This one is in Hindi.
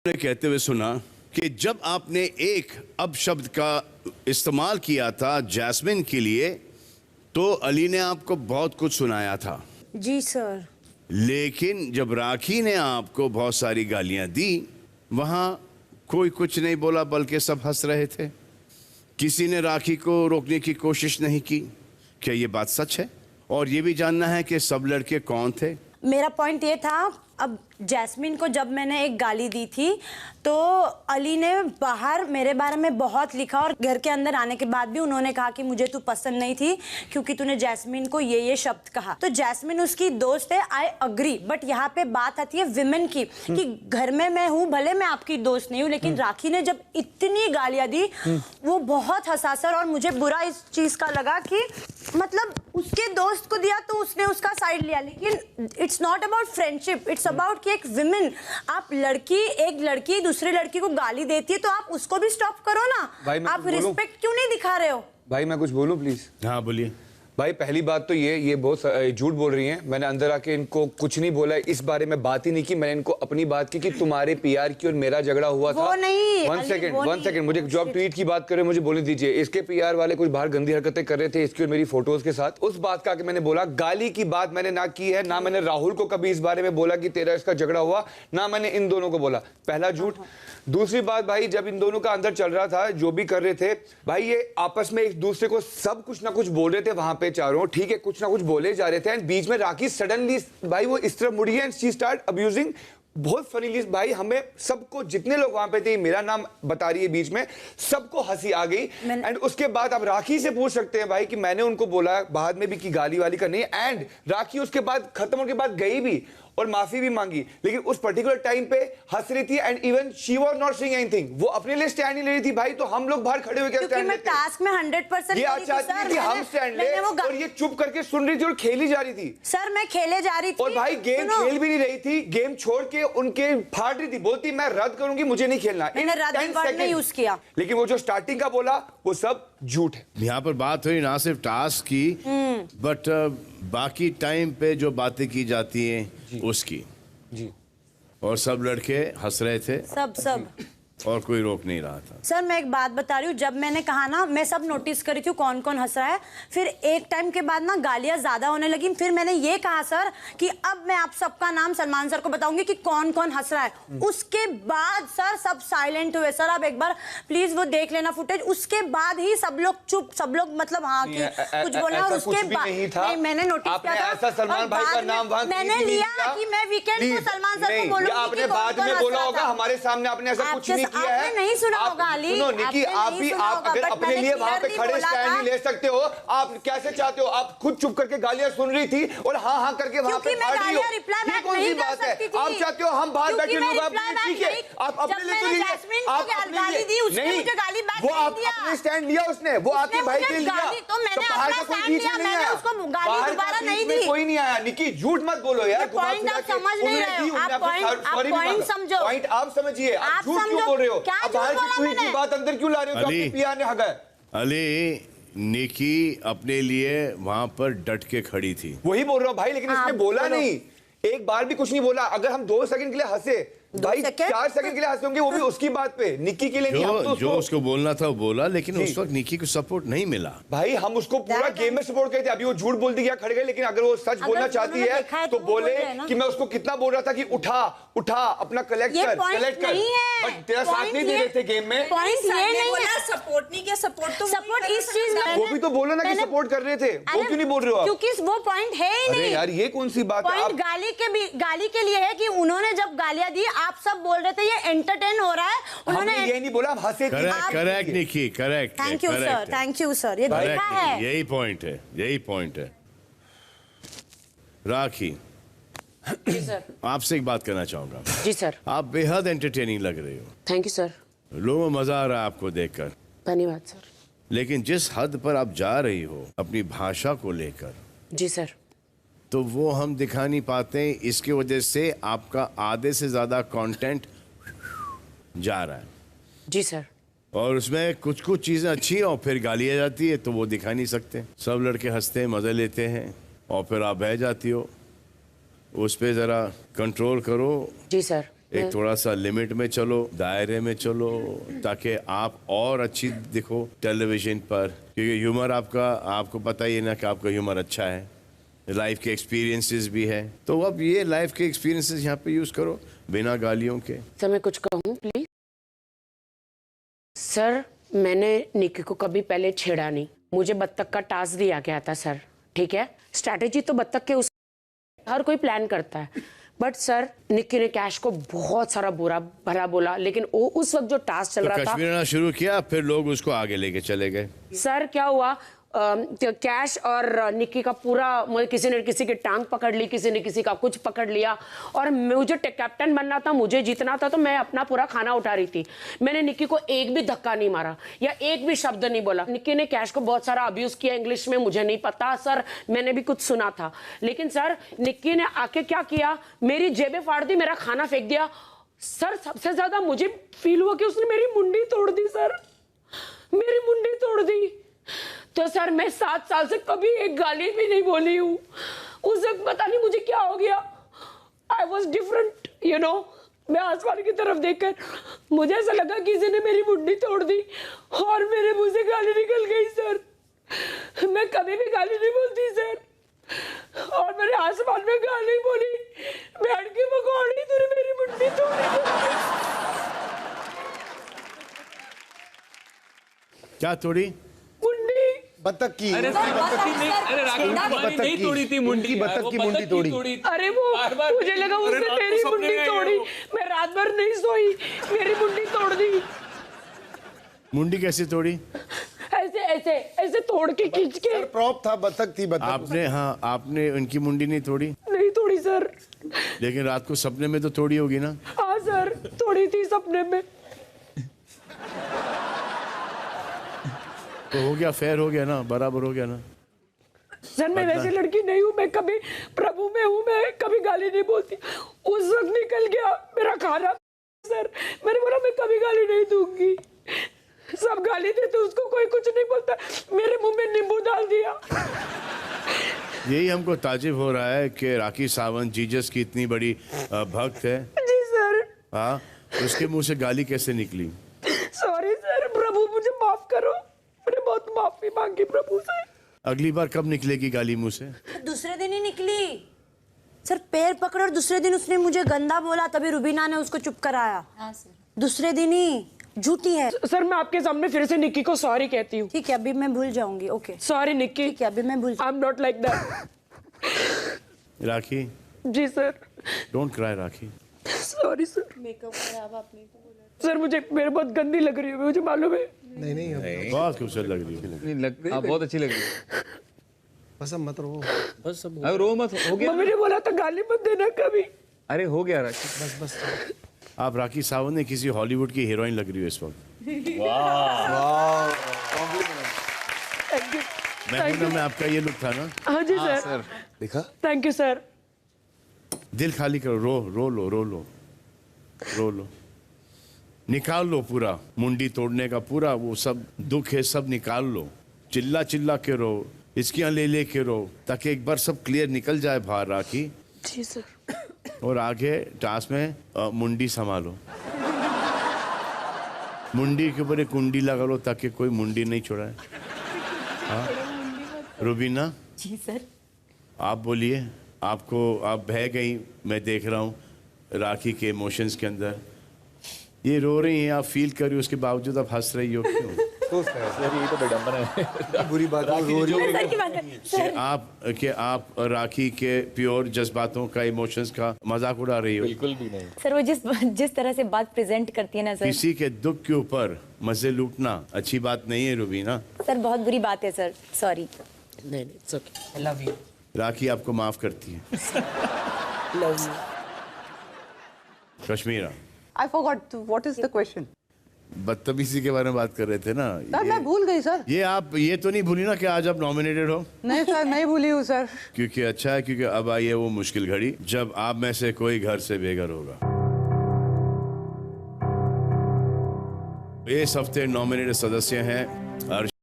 ने कहते हुए सुना कि जब आपने एक अब शब्द का इस्तेमाल किया था जैस्मिन के लिए तो अली ने आपको बहुत कुछ सुनाया था। जी सर। लेकिन जब राखी ने आपको बहुत सारी गालियां दी वहां कोई कुछ नहीं बोला बल्कि सब हंस रहे थे। किसी ने राखी को रोकने की कोशिश नहीं की। क्या ये बात सच है? और ये भी जानना है कि सब लड़के कौन थे। मेरा पॉइंट ये था, अब जैस्मिन को जब मैंने एक गाली दी थी तो अली ने बाहर मेरे बारे में बहुत लिखा और घर के अंदर आने के बाद भी उन्होंने कहा कि मुझे तू पसंद नहीं थी क्योंकि तूने जैस्मिन को ये शब्द कहा। तो जैस्मिन उसकी दोस्त है, आई अग्री, बट यहाँ पे बात आती है विमेन की कि घर में मैं हूँ, भले मैं आपकी दोस्त नहीं हूँ, लेकिन राखी ने जब इतनी गालियां दी वो बहुत हसासर और मुझे बुरा इस चीज का लगा कि मतलब उसके दोस्त को दिया तो उसने उसका साइड लिया, लेकिन it's not about friendship, it's about कि एक विमेन, आप एक लड़की दूसरी लड़की को गाली देती है तो आप उसको भी स्टॉप करो ना। आप रिस्पेक्ट क्यों नहीं दिखा रहे हो? भाई मैं कुछ बोलूं प्लीज? हाँ बोलिए। भाई पहली बात तो ये बहुत झूठ बोल रही हैं। मैंने अंदर आके इनको कुछ नहीं बोला, इस बारे में बात ही नहीं की। मैंने इनको अपनी बात की कि तुम्हारे पीआर की और मेरा झगड़ा हुआ था। वन सेकंड मुझे जो आप ट्वीट की बात कर रहे हो मुझे बोलने दीजिए। इसके पीआर वाले कुछ बाहर गंदी हरकतें कर रहे थे इसकी और मेरी फोटोज के साथ, उस बात का मैंने बोला। गाली की बात मैंने ना की है, ना मैंने राहुल को कभी इस बारे में बोला कि तेरा इसका झगड़ा हुआ, ना मैंने इन दोनों को बोला। पहला झूठ। दूसरी बात भाई, जब इन दोनों का अंदर चल रहा था जो भी कर रहे थे भाई, ये आपस में एक दूसरे को सब कुछ ना कुछ बोल रहे थे वहां पे चारों, ठीक है, कुछ ना कुछ बोले जा रहे थे एंड बीच में राखी सडनली भाई वो इस तरह मुड़ी है एंड शी स्टार्ट अब्यूजिंग बहुत फनीली। भाई हमें सबको, जितने लोग वहां पे थे, मेरा नाम बता रही है बीच में, सबको हंसी आ गई। एंड उसके बाद आप राखी से पूछ सकते हैं भाई कि मैंने उनको बोला बाद में भी कि गाली वाली का नहीं, एंड राखी उसके बाद खत्म होने के बाद गई भी और माफी भी मांगी, लेकिन उस पर्टिकुलर टाइम पे हंस रही थी and even she was not saying anything. वो अपने लिए स्टैंड नहीं ले रही थी भाई, तो हम लोग बाहर खड़े हुए क्या स्टैंड लेते? टास्क में 100% ये चाहती थी कि हम स्टैंड ले और ये चुप करके सुन रही थी और खेली जा रही थी। सर मैं खेले जा रही थी और भाई गेम खेल भी नहीं रही थी, गेम छोड़ के उनके फाड़ रही थी, बोलती मैं रद्द करूंगी, मुझे नहीं खेलना। मैंने रद्द वर्ड नहीं यूज किया, लेकिन वो जो स्टार्टिंग का बोला वो सब झूठ है। यहाँ पर बात हुई ना सिर्फ टास्क की बट बाकी टाइम पे जो बातें की जाती हैं उसकी जी। और सब लड़के हंस रहे थे, सब और कोई रोक नहीं रहा था। सर मैं एक बात बता रही हूँ, जब मैंने कहा ना, मैं सब नोटिस करी थी कौन कौन हंस रहा है, फिर एक टाइम के बाद ना गालियां ज्यादा होने लगी। फिर मैंने ये कहा सर कि अब मैं आप सबका नाम सलमान सर को बताऊंगी कि कौन कौन हंस रहा है। उसके बाद सर सब साइलेंट हुए। सर आप एक बार प्लीज वो देख लेना फुटेज। उसके बाद ही सब लोग चुप, सब लोग मतलब हाँ कि कुछ बोला, और उसके बाद मैंने नोटिस किया था सलमान भाई का नाम मैंने लिया कि मैं वीकेंड को सलमान सर को बोलूंगी। आपने बाद में बोला होगा, हमारे सामने आपने ऐसा कुछ नहीं किया है। नहीं सुना होगा अली। सुनो निकी, आप भी आप अगर अपने लिए वहां पे खड़े स्टैंड नहीं ले सकते हो, आप कैसे चाहते हो? आप खुद चुप करके गालियां सुन रही थी और हाँ हाँ करके वहां पे खड़ी हो, ये कौन सी बात है? आप चाहते हो हम बाहर बैठे लोग, आप ठीक है, आप अपने लिए तो लिए, आप अपने लिए नहीं, वो आप अपने स्टैंड लिया उसने, वो आपके भाई के लिया, तो बाहर का कोई बीच में नहीं आया, बाहर का बीच में कोई नहीं आया। निकी झूठ मत बोलो यार, पॉइंट आप समझ नहीं रहे हो, आप पॉइंट समझो, पॉइंट आप समझिए, आप झूठ क्यों बोल रहे हो? बाहर की ट्वीट की बात अंदर क्यों ला रहे हो? आपके पिया ने हगा है। अली, निकी अपने लिए वहां पर डट के खड़ी थी, वही बोल रहा हूँ भाई, लेकिन इसने बोला नहीं, एक बार भी कुछ नहीं बोला। अगर हम 2 सेकंड के लिए हंसे भाई, 4 सेकंड के लिए हंसे होंगे, वो भी उसकी बात पे, निक्की के लिए नहीं। हम तो जो उसको बोलना था वो बोला, लेकिन उस वक्त निक्की को सपोर्ट नहीं मिला। भाई हम उसको पूरा गेम में सपोर्ट करते, अभी वो झूठ बोलती क्या खड़ गए, लेकिन अगर वो सच बोलना चाहती है तो बोले कि मैं उसको कितना बोल रहा था कि उठा अपना कलेक्ट कर, बट तेरा साथ नहीं दे रहे थे गेम में। पॉइंट ये नहीं है, सपोर्ट नहीं किया, सपोर्ट तो सपोर्ट इस चीज में वो भी तो बोलो ना कि सपोर्ट कर रहे थे, वो क्यों नहीं बोल रहे हो आप? क्योंकि वो पॉइंट है ही नहीं। अरे यार ये कौन सी बात है? पॉइंट गाली के लिए है कि उन्होंने जब गालियां दी आप सब बोल रहे थे ये एंटरटेन हो रहा है, उन्होंने ये नहीं बोला, हम हंसे। Correct Nikki, correct. Thank you sir, thank you sir, ये देखा है, यही पॉइंट है। राखी जी सर, आपसे एक बात करना चाहूंगा। जी सर। आप बेहद एंटरटेनिंग लग रही हो, थैंक यू सर। लोगों को मजा आ रहा है आपको देखकर, धन्यवाद सर। लेकिन जिस हद पर आप जा रही हो अपनी भाषा को लेकर, जी सर, तो वो हम दिखा नहीं पाते। इसकी वजह से आपका आधे से ज्यादा कंटेंट जा रहा है। जी सर। और उसमें कुछ चीजें अच्छी हैं और फिर गालियाँ जाती है, तो वो दिखा नहीं सकते। सब लड़के हंसते हैं, मजे लेते हैं, और फिर आप बह जाती हो। उस पे जरा कंट्रोल करो। जी सर। एक थोड़ा सा लिमिट में चलो, दायरे में चलो, ताकि आप और अच्छी दिखो टेलीविजन पर, क्योंकि ह्यूमर आपका, आपको पता ही है ना कि आपका ह्यूमर अच्छा है, लाइफ के एक्सपीरियंसेस भी है, तो अब ये लाइफ के एक्सपीरियंसेस यहाँ पे यूज करो बिना गालियों के। सर मैं कुछ कहूँ प्लीज? सर मैंने निक्की को कभी पहले छेड़ा नहीं, मुझे बत्तख का टास्क दिया गया था सर, ठीक है? स्ट्रैटेजी तो बत्तख के उस हर कोई प्लान करता है, बट सर निक्की ने कैश को बहुत सारा बुरा भला बोला, लेकिन वो उस वक्त जो टास्क चल तो रहा था, कश्मीर शुरू किया, फिर लोग उसको आगे लेके चले गए। सर क्या हुआ, कैश और निक्की का पूरा, किसी ने किसी की टांग पकड़ ली, किसी ने किसी का कुछ पकड़ लिया, और मुझे कैप्टन बनना था, मुझे जीतना था, तो मैं अपना पूरा खाना उठा रही थी। मैंने निक्की को एक भी धक्का नहीं मारा या एक भी शब्द नहीं बोला। निक्की ने कैश को बहुत सारा अब्यूज किया इंग्लिश में, मुझे नहीं पता सर, मैंने भी कुछ सुना था, लेकिन सर निक्की ने आके क्या किया, मेरी जेबें फाड़ दी, मेरा खाना फेंक दिया। सर सबसे ज्यादा मुझे फील हुआ कि उसने मेरी मुंडी तोड़ दी सर, मेरी मुंडी तोड़ दी। तो सर मैं 7 साल से कभी एक गाली भी नहीं बोली हूँ। उस वक्त पता नहीं मुझे क्या हो गया, I was different, you know. मैं आसमान की तरफ देखकर मुझे ऐसा लगा किसी ने मेरी मुंडी तोड़ दी और मेरे मुंह से गाली निकल गई सर। मैं कभी भी गाली नहीं बोलती सर, और मैंने आसमान में गाली बोली, बैठ के पकौड़ी, तूने मेरी मुंडी तोड़ी। क्या तोड़ी? बत्तख की। अरे बत्तख की नहीं, अरे राखी कुमारी नहीं तोड़ी थी मुंडी, बत्तख की मुंडी तोड़ी। अरे वो मुझे लगा उसने मेरी मुंडी तोड़ी, मैं रात भर नहीं सोई, मेरी मुंडी तोड़ दी। मुंडी कैसे तोड़ी? ऐसे ऐसे ऐसे तोड़ के खींच के। प्रॉप था, बत्तख थी, बत्तख। आपने, हाँ आपने उनकी मुंडी नहीं तोड़ी? नहीं तोड़ी सर। लेकिन रात को सपने में तो तोड़ी होगी ना? हाँ सर तोड़ी थी सपने में। तो हो गया, फेयर हो गया ना, बराबर हो गया ना? सर मैं वैसी लड़की नहीं हूँ, मैं कभी प्रभु में हूँ, मैं कभी गाली नहीं बोलती। उस वक्त निकल गया मेरा खाना सर, मैंने बोला मैं कभी गाली नहीं दूंगी। सब गाली देते, उसको कोई कुछ नहीं बोलता, मेरे मुंह में नींबू डाल दिया। यही हमको ताजुब हो रहा है कि राखी सावंत जीसस की इतनी बड़ी भक्त है। जी सर। हाँ, उसके मुंह से गाली कैसे निकली? सॉरी सर, प्रभु मुझे माफ करो, मैंने बहुत माफी मांगी प्रभु से। अगली बार कब निकलेगी गाली मुंह से? दूसरे दिन ही निकली सर, पैर पकड़, और दूसरे दिन उसने मुझे गंदा बोला, तभी रुबीना ने उसको चुप कराया। हाँ सर, दूसरे दिन ही। झूठी है सर, मैं आपके सामने फिर से निक्की को सॉरी कहती हूँ। ठीक है, अभी मैं भूल जाऊंगी। Okay sorry Nikki. ठीक है, अभी मैं भूल I am not like that. Rakhi, जी sir. Don't cry Rakhi. Sorry sir. Makeup खराब आपने तो बोला सर, मुझे मेरे बहुत गंदी लग रही है, मुझे मालूम है। नहीं बहुत खूबसूरत लग रही है। लग रही, बहुत अच्छी लग रही है। बस अब मत रो, बस अब रो मत, हो गया। मम्मी ने बोला था गाली मत देना कभी। अरे हो गया राखी, बस बस। आप राखी सावंत ने किसी हॉलीवुड की हीरोइन लग रही हो इस वक्त। महबूबा में आपका ये लुक था ना? हाँ जी सर। देखा? Thank you sir. दिल खाली करो, रो लो, निकाल लो पूरा, मुंडी तोड़ने का पूरा वो सब दुख है, सब निकाल लो, चिल्ला चिल्ला के रो, इसकियां ले के रो, ताकि एक बार सब क्लियर निकल जाए बाहर राखी। जी सर। और आगे टास्क में मुंडी संभालो, मुंडी के ऊपर एक कुंडी लगा लो ताकि कोई मुंडी नहीं छोड़ाए। हाँ रुबीना जी सर। आप बोलिए, आपको, आप बह गई, मैं देख रहा हूँ राखी के इमोशंस के अंदर। ये रो रही हैं, आप फील कर रही हो, उसके बावजूद आप हंस रही हो क्यों? ये तो बेडम्बना है। बुरी बात है, रो रही है। कि आप राखी के प्योर जज्बातों का, इमोशंस का मजाक उड़ा रही हो? बिल्कुल भी नहीं सर, वो जिस तरह से बात प्रेजेंट करती है ना सर। किसी के दुख के ऊपर मजे लूटना अच्छी बात नहीं है रुबीना। सर बहुत बुरी बात है सर, सॉरी। नहीं it's okay, I love you. Rakhi आपको माफ करती है। Love you. Kashmira, I forgot. What is the question? बदतमीजी के बारे में बात कर रहे थे ना? सर मैं भूल गई सर। ये आप ये तो नहीं भूली ना कि आज आप नॉमिनेटेड हो? नहीं सर, नहीं भूली हूँ सर। क्योंकि अच्छा है, क्योंकि अब आई है वो मुश्किल घड़ी जब आप में से कोई घर से बेघर होगा। इस हफ्ते नॉमिनेटेड सदस्य हैं